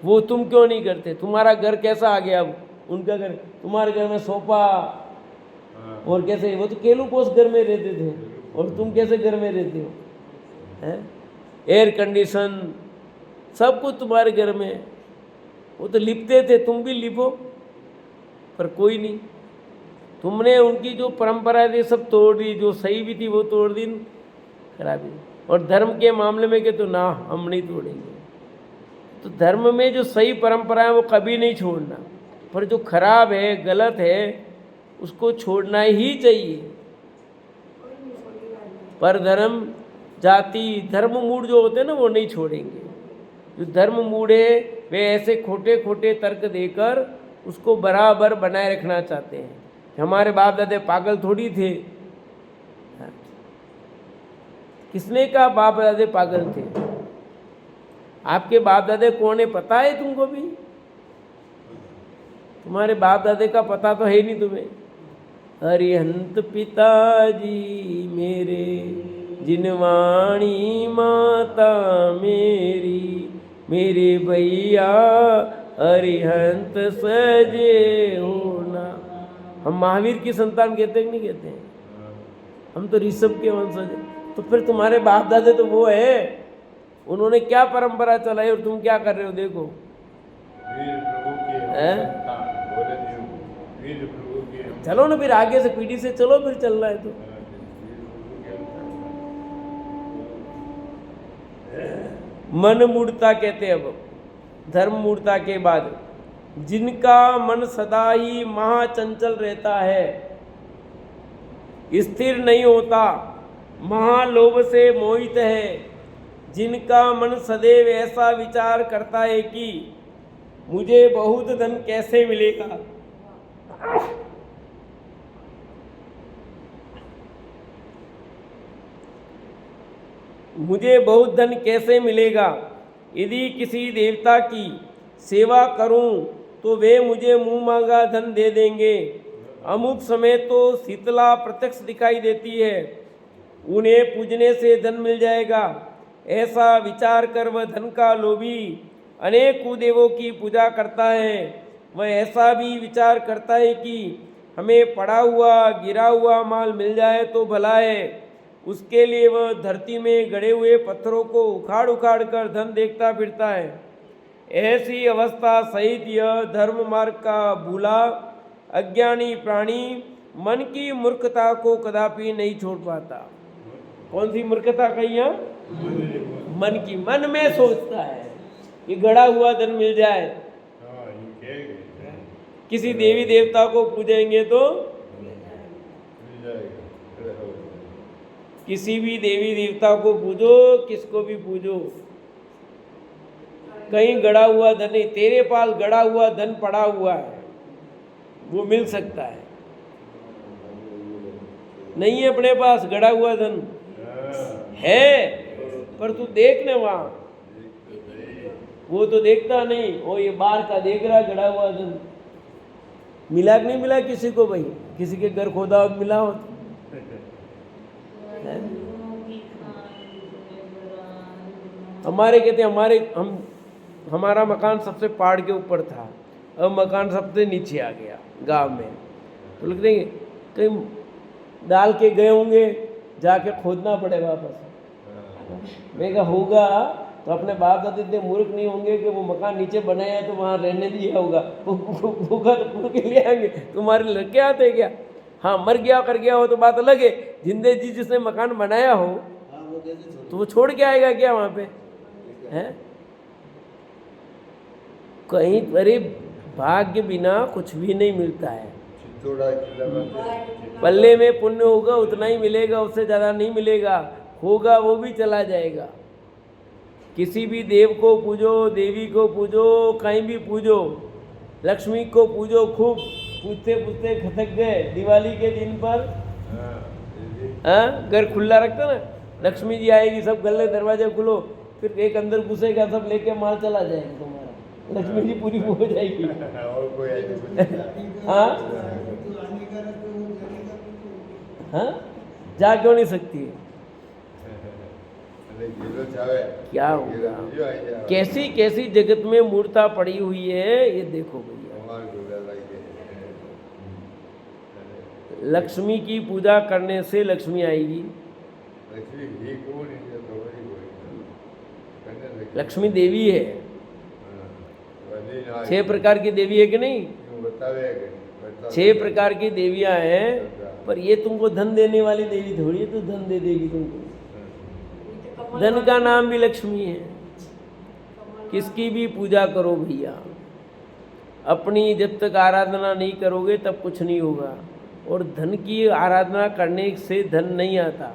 वो तुम क्यों नहीं करते? तुम्हारा घर कैसा आ गया अब? उनका घर, तुम्हारे घर में सोफा और कैसे, वो तो केलूपोस घर में रहते थे और तुम कैसे घर में रहते हो? हैं? एयर कंडीशन सब कुछ तुम्हारे घर में है। वो तो लिपते थे, तुम भी लिपो, पर कोई नहीं। तुमने उनकी जो परंपरा थी सब तोड़ दी, जो सही भी थी वो तोड़ दी, खराबी। और धर्म के मामले में कि तो ना, हम नहीं तोड़ेंगे। तो धर्म में जो सही परंपरा है वो कभी नहीं छोड़ना, पर जो खराब है, गलत है, उसको छोड़ना ही चाहिए। पर धर्म, जाति, धर्म मूड जो होते हैं ना वो नहीं छोड़ेंगे। जो धर्म मूड है वे ऐसे खोटे खोटे तर्क देकर उसको बराबर बनाए रखना चाहते हैं। हमारे बाप दादे पागल थोड़ी थे। किसने कहा बाप दादे पागल थे? आपके बाप दादे कौन है पता है तुमको भी? तुम्हारे बाप दादे का पता तो है नहीं तुम्हें। हरिहंत पिताजी मेरे, जिनवाणी माता मेरी, मेरे भैया हरिहंत सजे होना। हम महावीर की संतान कहते हैं कि नहीं कहते हैं? हम तो ऋषभ के वंशज हैं। तो फिर तुम्हारे बाप दादे तो वो है, उन्होंने क्या परंपरा चलाई और तुम क्या कर रहे हो? देखो वीर प्रभु की संतान, बोले देव, वीर प्रभु की। चलो ना फिर आगे से पीढ़ी से चलो, फिर चल रहा है तो। मन मूढ़ता कहते हैं अब, धर्म मूढ़ता के बाद। जिनका मन सदा ही महाचंचल रहता है, स्थिर नहीं होता, महालोभ से मोहित है, जिनका मन सदैव ऐसा विचार करता है कि मुझे बहुत धन कैसे मिलेगा, मुझे बहुत धन कैसे मिलेगा, यदि किसी देवता की सेवा करूं तो वे मुझे मुंह मांगा धन दे देंगे। अमुक समय तो शीतला प्रत्यक्ष दिखाई देती है, उन्हें पूजने से धन मिल जाएगा, ऐसा विचार कर वह धन का लोभी अनेक कुदेवों की पूजा करता है। वह ऐसा भी विचार करता है कि हमें पड़ा हुआ गिरा हुआ माल मिल जाए तो भला है। उसके लिए वह धरती में गड़े हुए पत्थरों को उखाड़ उखाड़ कर धन देखता फिरता है। ऐसी अवस्था सहित यह धर्म मार्ग का भूला अज्ञानी प्राणी मन की मूर्खता को कदापि नहीं छोड़ पाता। कौन सी मूर्खता कही है? मन की। मन में सोचता है कि गड़ा हुआ धन मिल जाए, किसी देवी देवता को पूजेंगे तो किसी भी देवी देवता को पूजो, किसको भी पूजो, कहीं गड़ा हुआ धन नहीं, तेरे पास गड़ा हुआ धन पड़ा हुआ है, वो मिल सकता है। नहीं है अपने पास गड़ा हुआ धन है, पर तू देख ले वहां, वो तो देखता नहीं, वो ये बाहर का देख रहा गड़ा हुआ धन। मिला कि नहीं मिला किसी को? भाई किसी के घर खोदा और मिला हो? हमारे कहते हमारा मकान सबसे पहाड़ के ऊपर था, अब मकान सबसे नीचे आ गया गांव में। तो लिख देंगे कहीं डाल के गए होंगे, जाके खोदना पड़े वापस। मैं कहा होगा तो अपने बाप दादा इतने मूर्ख नहीं होंगे कि वो मकान नीचे बनाया तो वहाँ रहने दिया होगा, होगा तो पूर के ले आएंगे। तुम्हारे लड़के आते क्या? हाँ, मर गया कर गया हो तो बात अलग है। जिंदे जी जिसने मकान बनाया हो तो वो छोड़ के आएगा क्या वहाँ पे? है कहीं? अरे भाग्य बिना कुछ भी नहीं मिलता है। पल्ले में पुण्य होगा उतना ही मिलेगा, उससे ज़्यादा नहीं मिलेगा। होगा वो भी चला जाएगा। किसी भी देव को पूजो, देवी को पूजो, कहीं भी पूजो, लक्ष्मी को पूजो खूब। पूछते पूछते खटक गए दिवाली के दिन पर, घर खुला रखता ना, लक्ष्मी जी आएगी, सब गले दरवाजे खुलो, फिर एक अंदर घुसेगा, सब लेके माल चला जाएगा तुम्हारा। लक्ष्मी जी पूरी हो जाएगी। और कोई ऐसी कुछ हाँ हाँ, जा क्यों नहीं सकती है? जीरो चाहे क्या होगा? बीजो आई जाए कैसी कैसी जगत में मूर्ता पड़ी हुई है, ये देखो भैया। हमारे गुरु लगे लक्ष्मी की पूजा करने से लक्ष्मी आएगी। लक्ष्मी ही कौन है जो खबर ही कोई करने लगे लक्ष्मी देवी है, वही ना 6 प्रकार की देवी है कि नहीं? क्यों बतावे 6 प्रकार की देवियां हैं, पर ये तुमको धन देने वाली देवी थोड़ी है, तो धन दे देगी तुमको। धन का नाम भी लक्ष्मी है। किसकी भी पूजा करो भैया, अपनी जब तक आराधना नहीं करोगे तब कुछ नहीं होगा। और धन की आराधना करने से धन नहीं आता।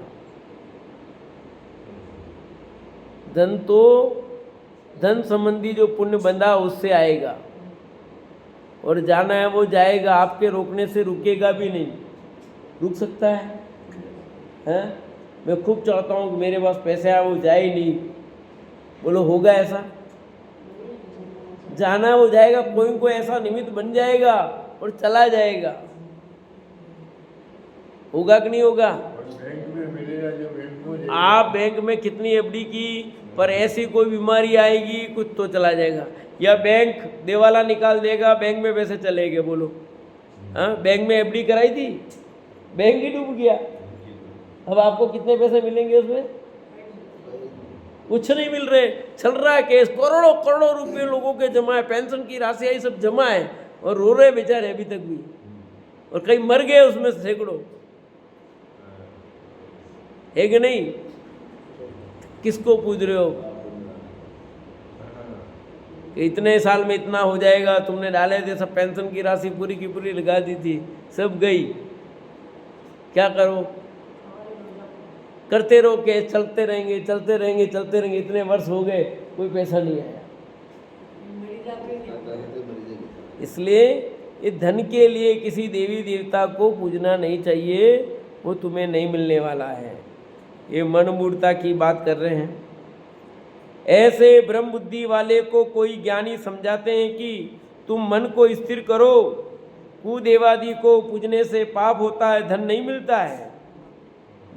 धन तो धन संबंधी जो पुण्य बंधा उससे आएगा, और जाना है वो जाएगा। आपके रोकने से रुकेगा भी नहीं। रुक सकता है? हैं? मैं खूब चाहता हूँ कि मेरे पास पैसे आए, वो जाए ही नहीं। बोलो होगा ऐसा? जाना वो जाएगा, कोई ऐसा निमित्त बन जाएगा और चला जाएगा। होगा कि नहीं होगा? बैंक में मिलेगा जो बैंक में आप बैंक में कितनी एफडी की, पर ऐसी कोई बीमारी आएगी कुछ तो चला जाएगा, या बैंक देवाला निकाल देगा, बैंक में पैसे चले गए। बोलो हाँ, बैंक में एफडी कराई थी, बैंक ही डूब गया। अब आपको कितने पैसे मिलेंगे उसमें? कुछ नहीं मिल रहे। चल रहा है केस, करोड़ों करोड़ों रुपए लोगों के जमा है, पेंशन की राशि आई सब जमा है, और रो रहे बेचारे अभी तक भी, और कई मर गए उसमें सैकड़ों। है कि नहीं? किसको पूछ रहे हो कि इतने साल में इतना हो जाएगा? तुमने डाले थे सब, पेंशन की राशि पूरी की पूरी लगा दी थी, सब गई। क्या करो? करते रहो केस, चलते रहेंगे चलते रहेंगे चलते रहेंगे। इतने वर्ष हो गए, कोई पैसा नहीं आया। इसलिए ये धन के लिए किसी देवी देवता को पूजना नहीं चाहिए, वो तुम्हें नहीं मिलने वाला है। ये मन मूर्ता की बात कर रहे हैं। ऐसे ब्रह्म बुद्धि वाले को कोई ज्ञानी समझाते हैं कि तुम मन को स्थिर करो, कुदेवादि को पूजने से पाप होता है, धन नहीं मिलता है।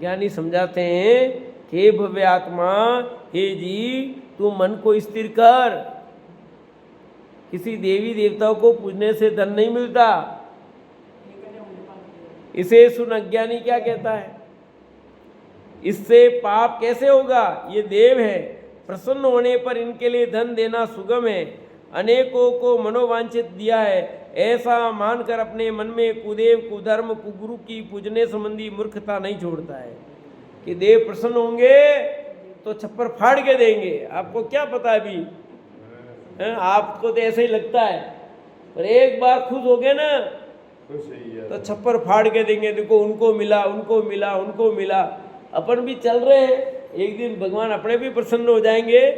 ज्ञानी समझाते हैं कि हे भव्य आत्मा, हे जी, तू मन को स्थिर कर। किसी देवी देवताओं को पूजने से धन नहीं मिलता। इसे सुन अज्ञानी क्या कहता है? इससे पाप कैसे होगा? ये देव है, प्रसन्न होने पर इनके लिए धन देना सुगम है, अनेकों को मनोवांछित दिया है, ऐसा मानकर अपने मन में कुदेव कुधर्म कुगुरु की पूजने संबंधी मूर्खता नहीं छोड़ता है कि देव प्रसन्न होंगे तो छप्पर फाड़ के देंगे। आपको क्या पता अभी है? आपको तो ऐसे ही लगता है, पर एक बार खुश हो गए ना तो छप्पर फाड़ के देंगे। देखो उनको मिला, उनको मिला, उनको मिला। अपन भी चल रहे हैं, एक दिन भगवान अपने भी प्रसन्न हो जाएंगे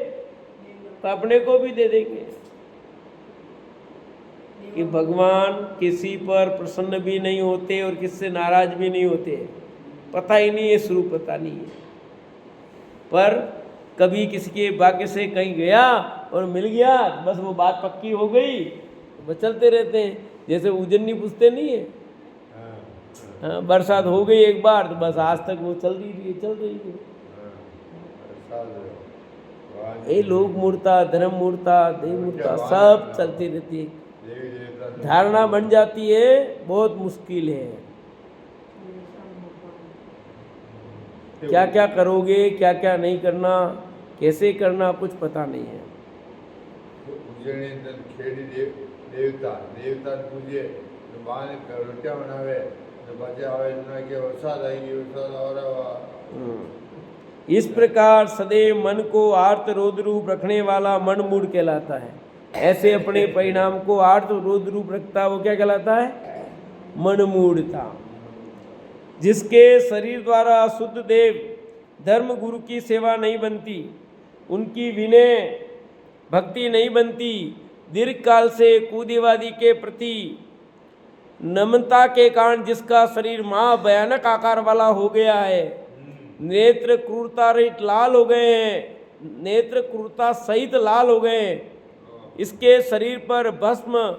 तो अपने को भी दे देंगे। कि भगवान किसी पर प्रसन्न भी नहीं होते और किससे नाराज भी नहीं होते। पता ही नहीं है, स्वरूप पता नहीं है। पर कभी किसी के भाग्य से कहीं गया और मिल गया, बस वो बात पक्की हो गई, तो बस चलते रहते हैं। जैसे उजन्नी पूछते नहीं है, हाँ, बरसात हो गई एक बार तो बस आज तक वो चल रही है, चल रही है। ये लोक मूर्ता, धर्म मूर्ता, देव मूर्ता सब चलती रहती है। धारणा बन जाती है, बहुत मुश्किल है। क्या क्या करोगे, क्या क्या नहीं करना, कैसे करना, कुछ पता नहीं है। देवता देवता पूजे तो बाहर रोटियां बनावे तो बचे आवे ना कि वरसाद आएगी, वरसाद आ रहा। इस प्रकार सदैव मन को आर्त रोध रूप रखने वाला मन मूड कहलाता है। ऐसे अपने परिणाम को आर्त रोध रूप रखता, वो क्या कहलाता है? मन मूढ़ता। जिसके शरीर द्वारा शुद्ध देव धर्म गुरु की सेवा नहीं बनती, उनकी विनय भक्ति नहीं बनती, दीर्घ काल से कुदेवादि के प्रति नम्रता के कारण जिसका शरीर महा भयानक आकार वाला हो गया है, नेत्र क्रूरता रहित लाल हो गए हैं, नेत्र क्रूरता सहित लाल हो गए हैं, इसके शरीर पर भस्म,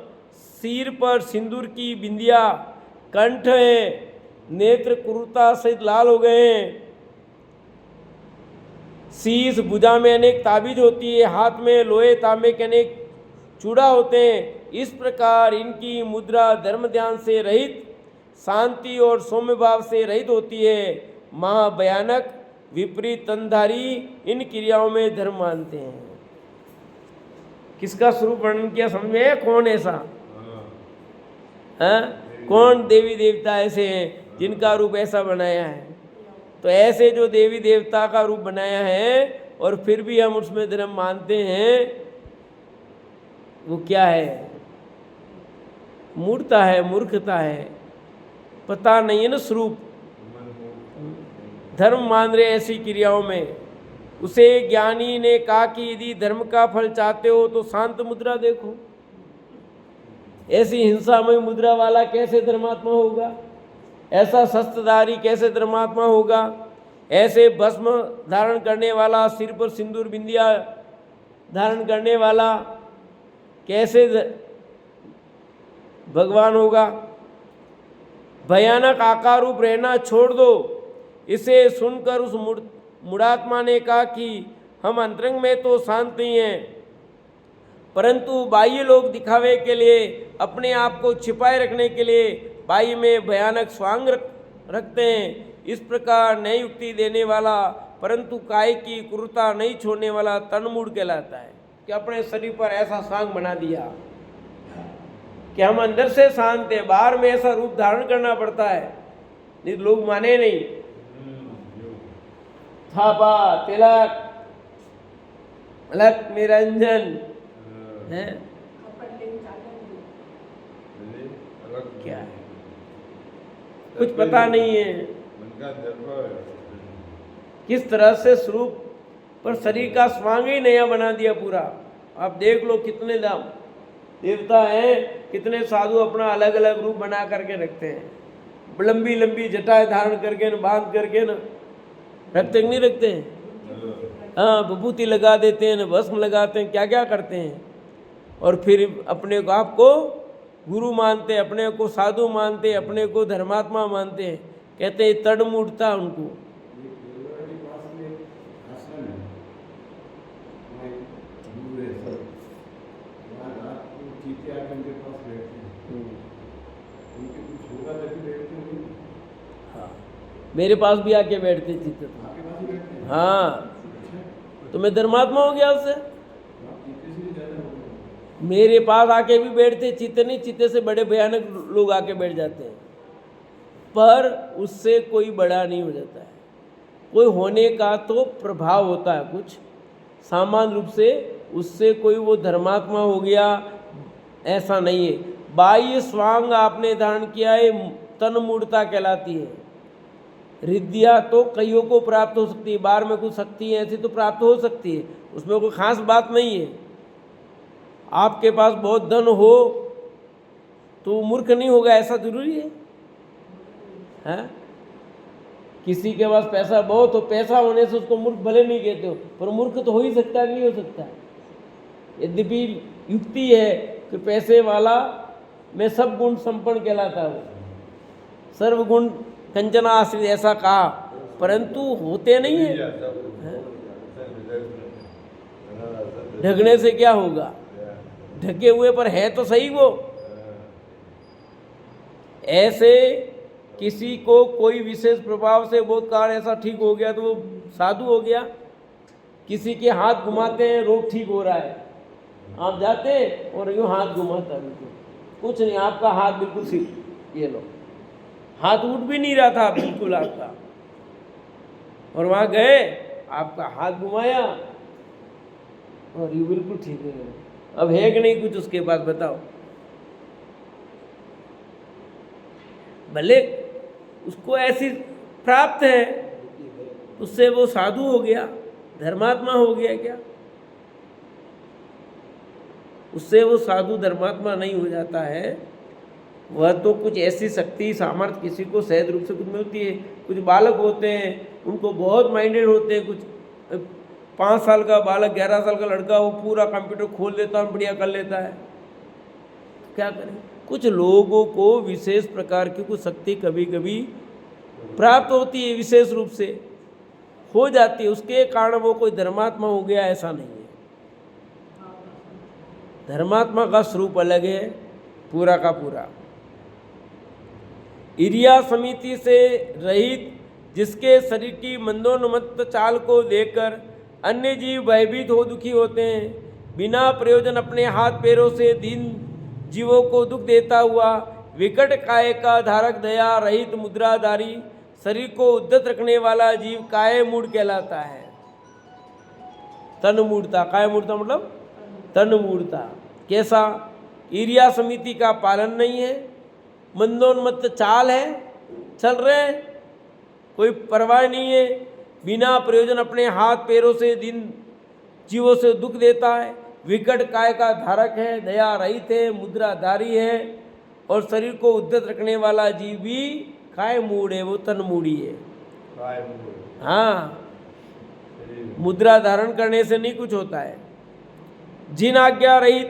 सिर पर सिंदूर की बिंदिया, कंठ है, नेत्र क्रूरता सहित लाल हो गए हैं, शीश भुजा में अनेक ताबीज होती है, हाथ में लोहे तांबे के अनेक चूड़ा होते हैं। इस प्रकार इनकी मुद्रा धर्म ध्यान से रहित, शांति और सौम्य भाव से रहित होती है। महाभयानक विपरीत तनधारी इन क्रियाओं में धर्म मानते हैं। किसका स्वरूप वर्णन किया समझ में है? कौन ऐसा है? कौन देवी देवता ऐसे हैं जिनका रूप ऐसा बनाया है? तो ऐसे जो देवी देवता का रूप बनाया है और फिर भी हम उसमें धर्म मानते हैं, वो क्या है? मूर्खता है, मूर्खता है, पता नहीं है ना स्वरूप। धर्म मान रहे ऐसी क्रियाओं में। उसे ज्ञानी ने कहा कि यदि धर्म का फल चाहते हो तो शांत मुद्रा देखो। ऐसी हिंसामय मुद्रा वाला कैसे धर्मात्मा होगा? ऐसा शस्त्रधारी कैसे धर्मात्मा होगा? ऐसे भस्म धारण करने वाला, सिर पर सिंदूर बिंदिया धारण करने वाला कैसे भगवान होगा? भयानक आकार रूप रहना छोड़ दो। इसे सुनकर उस मूढ़ात्मा ने कहा कि हम अंतरंग में तो शांत नहीं हैं, परंतु बाह्य लोग दिखावे के लिए, अपने आप को छिपाए रखने के लिए बाह्य में भयानक स्वांग रखते हैं। इस प्रकार नई युक्ति देने वाला परंतु काय की क्रूरता नहीं छोड़ने वाला तनमूढ़ कहलाता है। कि अपने शरीर पर ऐसा स्वांग बना दिया कि हम अंदर से शांत है, बाहर में ऐसा रूप धारण करना पड़ता है। नहीं लोग माने नहीं। थापा, तिलक, अलक निरंजन है, क्या है कुछ पता नहीं है। किस तरह से स्वरूप पर शरीर का स्वांग ही नया बना दिया पूरा। आप देख लो कितने देवता हैं, कितने साधु अपना अलग अलग रूप बना करके रखते हैं। लंबी लंबी जटाएं धारण करके न बांध करके न रखते नहीं रखते हैं। हाँ, विभूति लगा देते हैं, न भस्म लगाते हैं, क्या क्या करते हैं। और फिर अपने को आपको गुरु मानते, अपने को साधु मानते, अपने को धर्मात्मा मानते हैं। कहते हैं तड़ मूढ़ता उनको। मेरे पास भी आके बैठते चित्त। हाँ, तो मैं धर्मात्मा हो गया उससे। मेरे पास आके भी बैठते, चित्त नहीं, चित्त से बड़े भयानक लोग आके बैठ जाते हैं, पर उससे कोई बड़ा नहीं हो जाता है। कोई होने का तो प्रभाव होता है कुछ, सामान्य रूप से उससे कोई वो धर्मात्मा हो गया ऐसा नहीं है। बाह्य स्वांग आपने धारण किया है, तन मूढ़ता कहलाती है। रिद्धियाँ तो कईयों को प्राप्त हो सकती है, बाहर में कुछ शक्ति है ऐसी तो प्राप्त हो सकती है, उसमें कोई खास बात नहीं है। आपके पास बहुत धन हो तो मूर्ख नहीं होगा ऐसा जरूरी है? हैं? किसी के पास पैसा बहुत हो, पैसा होने से उसको मूर्ख भले नहीं कहते हो, पर मूर्ख तो हो ही सकता है, नहीं हो सकता। यद्यपि युक्ति है कि पैसे वाला में सब गुण संपन्न कहलाता है, सर्वगुण कंचना आश्रित ऐसा कहा, परंतु होते नहीं है। ढकने से क्या होगा? ढके हुए पर है तो सही वो। ऐसे किसी को कोई विशेष प्रभाव से बहुत कार ऐसा ठीक हो गया तो वो साधु हो गया। किसी के हाथ घुमाते हैं, रोग ठीक हो रहा है, आप जाते हैं और यूँ हाथ घुमाता, बिल्कुल कुछ नहीं, आपका हाथ बिल्कुल सीधा, ये लो, हाथ उठ भी नहीं रहा था बिल्कुल आपका, और वहाँ गए, आपका हाथ घुमाया और ये बिल्कुल ठीक है। अब है कि नहीं कुछ उसके पास बताओ? भले उसको ऐसी प्राप्त है, उससे वो साधु हो गया, धर्मात्मा हो गया क्या? उससे वो साधु धर्मात्मा नहीं हो जाता है। वह तो कुछ ऐसी शक्ति सामर्थ्य किसी को सहज रूप से कुछ मिलती है। कुछ बालक होते हैं, उनको बहुत माइंडेड होते हैं, कुछ 5 साल का बालक, 11 साल का लड़का, वो पूरा कंप्यूटर खोल लेता है, बढ़िया कर लेता है। क्या करें? कुछ लोगों को विशेष प्रकार की कुछ शक्ति कभी कभी प्राप्त होती है, विशेष रूप से हो जाती है, उसके कारण वो कोई धर्मात्मा हो गया, ऐसा नहीं है। धर्मात्मा का स्वरूप अलग है, पूरा का पूरा। ईर्ष्या समिति से रहित, जिसके शरीर की मंदोन्मत्त चाल को देखकर अन्य जीव भयभीत हो दुखी होते हैं, बिना प्रयोजन अपने हाथ पैरों से दीन जीवों को दुख देता हुआ विकट काय का धारक, दया रहित मुद्राधारी, शरीर को उद्धत रखने वाला जीव काय मूढ़ कहलाता है। तन मूढ़ता, काय मूढ़ता मतलब तन मूढ़ता। कैसा? ईर्ष्या समिति का पालन नहीं है, मंदोन्मत्त चाल है, चल रहे हैं, कोई परवाह नहीं है, बिना प्रयोजन अपने हाथ पैरों से दीन जीवों से दुख देता है, विकट काय का धारक है, दया रहित है, मुद्राधारी है, और शरीर को उद्धत रखने वाला जीव भी काय मूढ़ है, वो तन मूढ़ी है। हाँ, मुद्रा धारण करने से नहीं कुछ होता है। जिन आज्ञा रहित,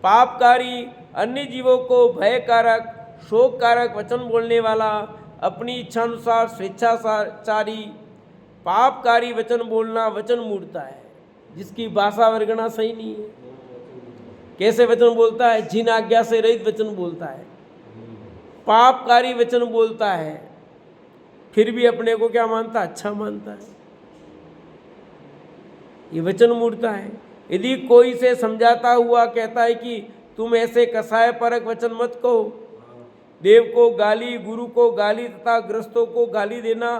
पापकारी, अन्य जीवों को भयकारक, शोककारक वचन बोलने वाला, अपनी इच्छानुसार स्वेच्छाचारी, पापकारी वचन बोलना वचन मूढ़ता है, जिसकी भाषा वर्गना सही नहीं है। कैसे वचन बोलता है? जिन आज्ञा से रहित वचन बोलता है, पापकारी वचन बोलता है, फिर भी अपने को क्या मानता? अच्छा मानता है। ये वचन मूढ़ता है। यदि कोई से समझाता हुआ कहता है कि तुम ऐसे कसाय परक वचन मत कहो, देव को गाली, गुरु को गाली तथा ग्रस्तों को गाली देना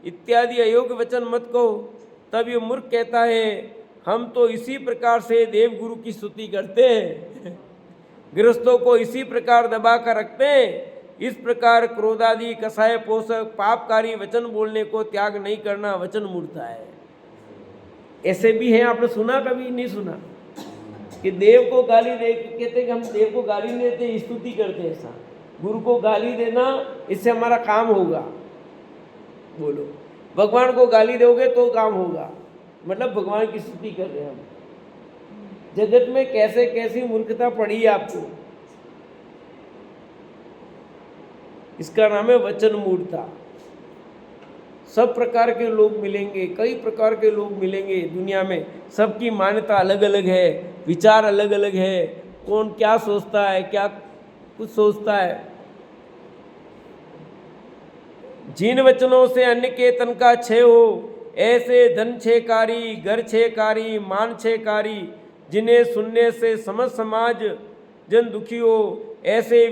इत्यादि अयोग्य वचन मत कहो, तब ये मूर्ख कहता है हम तो इसी प्रकार से देव गुरु की स्तुति करते हैं, गृहस्थों को इसी प्रकार दबा कर रखते हैं। इस प्रकार क्रोधादि कसाय पोषक पापकारी वचन बोलने को त्याग नहीं करना वचन मूढ़ता है। ऐसे भी हैं, आपने सुना? कभी नहीं सुना कि देव को गाली दे, कहते कि हम देव को गाली नहीं देते, स्तुति करते हैं। ऐसा गुरु को गाली देना, इससे हमारा काम होगा। बोलो, भगवान को गाली दोगे तो काम होगा, मतलब भगवान की स्तुति कर रहे हैं हम। जगत में कैसे कैसी मूर्खता पड़ी है आपको, इसका नाम है वचन मूढ़ता। सब प्रकार के लोग मिलेंगे, कई प्रकार के लोग मिलेंगे दुनिया में, सबकी मान्यता अलग अलग है, विचार अलग अलग है, कौन क्या सोचता है, क्या कुछ सोचता है। जिन वचनों से अन्य के तन का क्षय हो, ऐसे धन छेकारी, घर छेकारी, मान छेकारी, जिन्हें सुनने से समझ समाज जन दुखी हो, ऐसे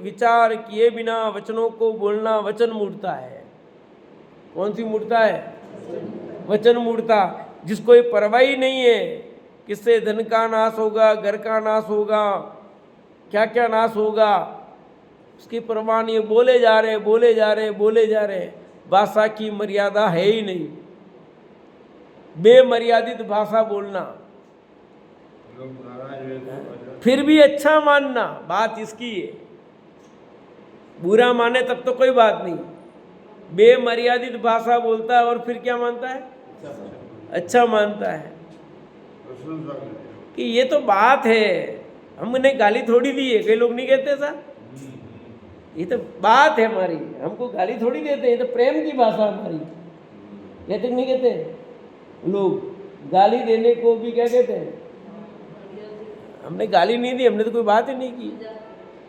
विचार किए बिना वचनों को बोलना वचन मूढ़ता है। कौन सी मूढ़ता है? वचन मूढ़ता, जिसको ये परवाह ही नहीं है किससे धन का नाश होगा, घर का नाश होगा, क्या क्या नाश होगा, उसकी परवाह नहीं है। बोले जा रहे, बोले जा रहे, बोले जा रहे। भाषा की मर्यादा है ही नहीं, बेमर्यादित भाषा बोलना, फिर भी अच्छा मानना, बात इसकी है। बुरा माने तब तो कोई बात नहीं, बेमर्यादित भाषा बोलता है और फिर क्या मानता है? अच्छा मानता है कि ये तो बात है, हमने गाली थोड़ी दी है। कई लोग नहीं कहते ऐसा, ये तो बात है हमारी, हमको गाली थोड़ी देते हैं, ये तो प्रेम की भाषा हमारी। कहते नहीं कहते लोग? गाली देने को भी क्या कहते हैं? हमने गाली नहीं दी, हमने तो कोई बात ही नहीं की।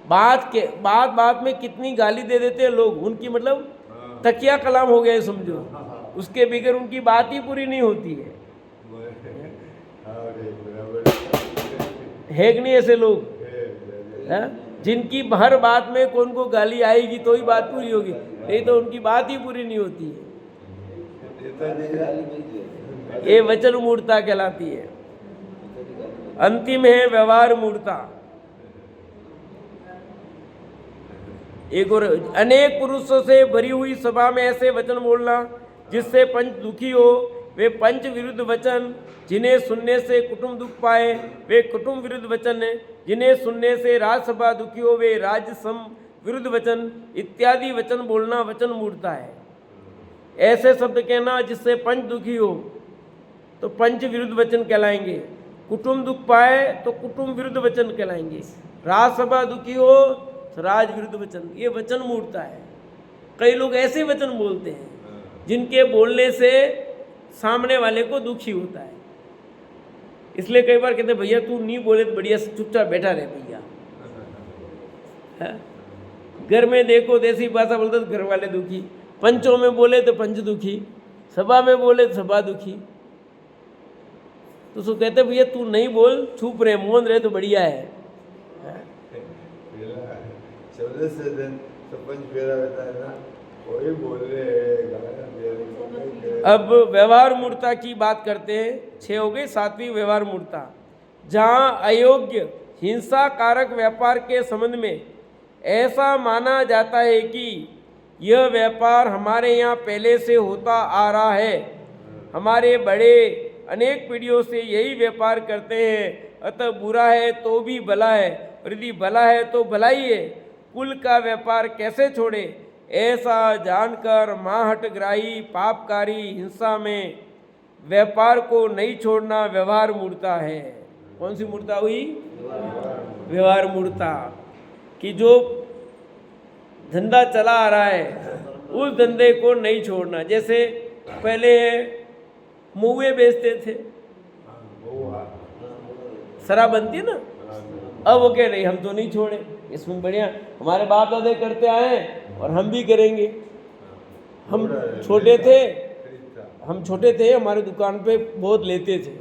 बात में कितनी गाली दे देते हैं लोग, उनकी मतलब तकिया कलाम हो गया समझो, उसके बगैर उनकी बात ही पूरी नहीं होती है। है कि नहीं ऐसे लोग? है? जिनकी हर बात में कौन को गाली आएगी तो ही बात पूरी होगी, नहीं तो उनकी बात ही पूरी नहीं होती है। ये वचन मूढ़ता कहलाती है। अंतिम है व्यवहार मूढ़ता। एक और, अनेक पुरुषों से भरी हुई सभा में ऐसे वचन बोलना जिससे पंच दुखी हो, वे पंच विरुद्ध वचन। जिन्हें सुनने से कुटुंब दुख पाए, वे कुटुंब विरुद्ध वचन। जिन्हें सुनने से राजसभा दुखी हो, वे राज्य सम विरुद्ध वचन इत्यादि वचन बोलना वचन मूढ़ता है। ऐसे शब्द कहना जिससे पंच दुखी हो, तो पंच विरुद्ध वचन कहलाएंगे। कुटुंब दुख पाए तो कुटुंब विरुद्ध वचन कहलाएंगे। राजसभा दुखी हो तो राज विरुद्ध वचन। ये वचन मूर्ता है। कई लोग ऐसे वचन बोलते हैं जिनके बोलने से सामने वाले को दुखी होता है। इसलिए कई बार कहते भैया तू नहीं बोले तो बढ़िया चुपचाप बैठा रहे भैया। है? घर में देखो देसी भाषा बोलते तो घर वाले दुखी, पंचों में बोले तो पंच दुखी, सभा में बोले तो सभा दुखी। तो उसको कहते भैया तू नहीं बोल, चुप रहे, मौन रहे तो बढ़िया है। अब व्यवहार मूर्ता की बात करते हैं। 6 हो गई। 7वीं व्यवहार मूर्ता, जहाँ अयोग्य हिंसा कारक व्यापार के संबंध में ऐसा माना जाता है कि यह व्यापार हमारे यहाँ पहले से होता आ रहा है, हमारे बड़े अनेक पीढ़ियों से यही व्यापार करते हैं, अतः बुरा है तो भी भला है, और यदि भला है तो भलाई है, कुल का व्यापार कैसे छोड़े। ऐसा जानकर माहटग्राही पापकारी हिंसा में व्यापार को नहीं छोड़ना व्यवहार मूर्ता है। कौन सी मूर्ता हुई? व्यवहार मूर्ता। कि जो धंधा चला आ रहा है उस धंधे को नहीं छोड़ना। जैसे पहले महुए बेचते थे, शराब बनती है ना, अब वो कह रही हम तो नहीं छोड़े, इसमें बढ़िया हमारे बाप दादे करते आए और हम भी करेंगे। हम छोटे थे, हमारे दुकान पे बहुत लेते थे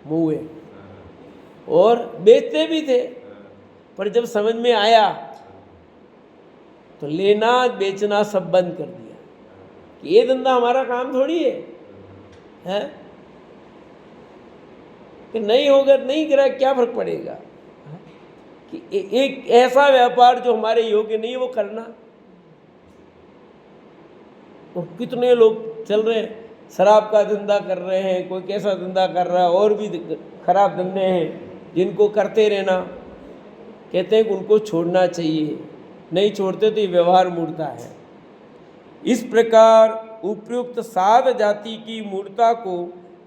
महुए और बेचते भी थे, पर जब समझ में आया तो लेना बेचना सब बंद कर दिया कि ये धंधा हमारा काम थोड़ी है? कि नहीं होगा, नहीं करा क्या फर्क पड़ेगा। कि एक ऐसा व्यापार जो हमारे योग्य नहीं है वो करना। और कितने लोग चल रहे हैं, शराब का धंधा कर रहे हैं, कोई कैसा धंधा कर रहा है, और भी खराब धंधे हैं जिनको करते रहना। कहते हैं कि उनको छोड़ना चाहिए, नहीं छोड़ते तो ये व्यवहार मूर्ता है। इस प्रकार उपयुक्त 7 जाति की मूर्ता को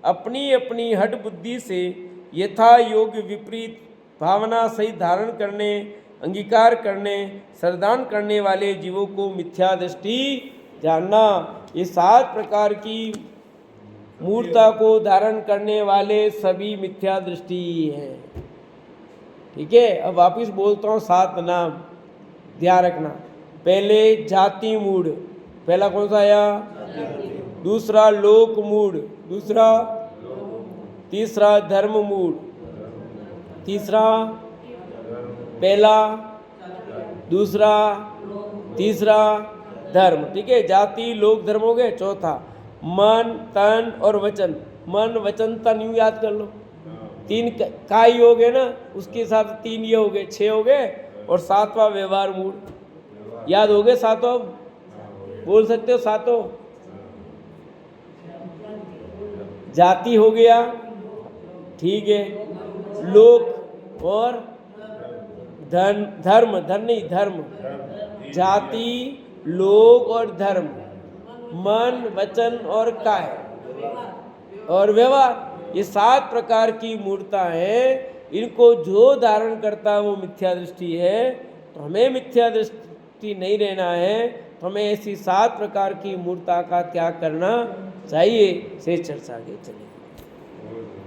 अपनी अपनी हठ बुद्धि से यथा योग्य विपरीत भावना सहित धारण करने, अंगीकार करने, श्रद्धान करने वाले जीवों को मिथ्या दृष्टि जानना। ये 7 प्रकार की मूर्ता को धारण करने वाले सभी मिथ्या दृष्टि हैं। ठीक है, अब वापिस बोलता हूँ 7 नाम, ध्यान रखना। पहले जाति मूढ़, पहला कौन सा आया? दूसरा लोक मूढ़, दूसरा, तीसरा धर्म मूढ़, तीसरा, पहला, दूसरा, तीसरा धर्म। ठीक है, जाति लोक धर्म हो गए। चौथा मन तन और वचन। मन वचन तन यूँ याद कर लो, 3 का ही हो गए ना, उसके हिसाब से 3 ये हो गए, 6 हो गए। और 7वां व्यवहार मूढ़। याद हो गए 7? बोल सकते हो 7? जाति हो गया, ठीक है, लोक और धर्म, धन नहीं धर्म, जाति लोक और धर्म, मन वचन और काय और व्यवहार, ये 7 प्रकार की मूर्ता है। इनको जो धारण करता है वो मिथ्या दृष्टि है। तो हमें मिथ्या दृष्टि नहीं रहना है, तो हमें ऐसी 7 प्रकार की मूर्ता का त्याग करना चाहिए। से चर्चा आगे चले।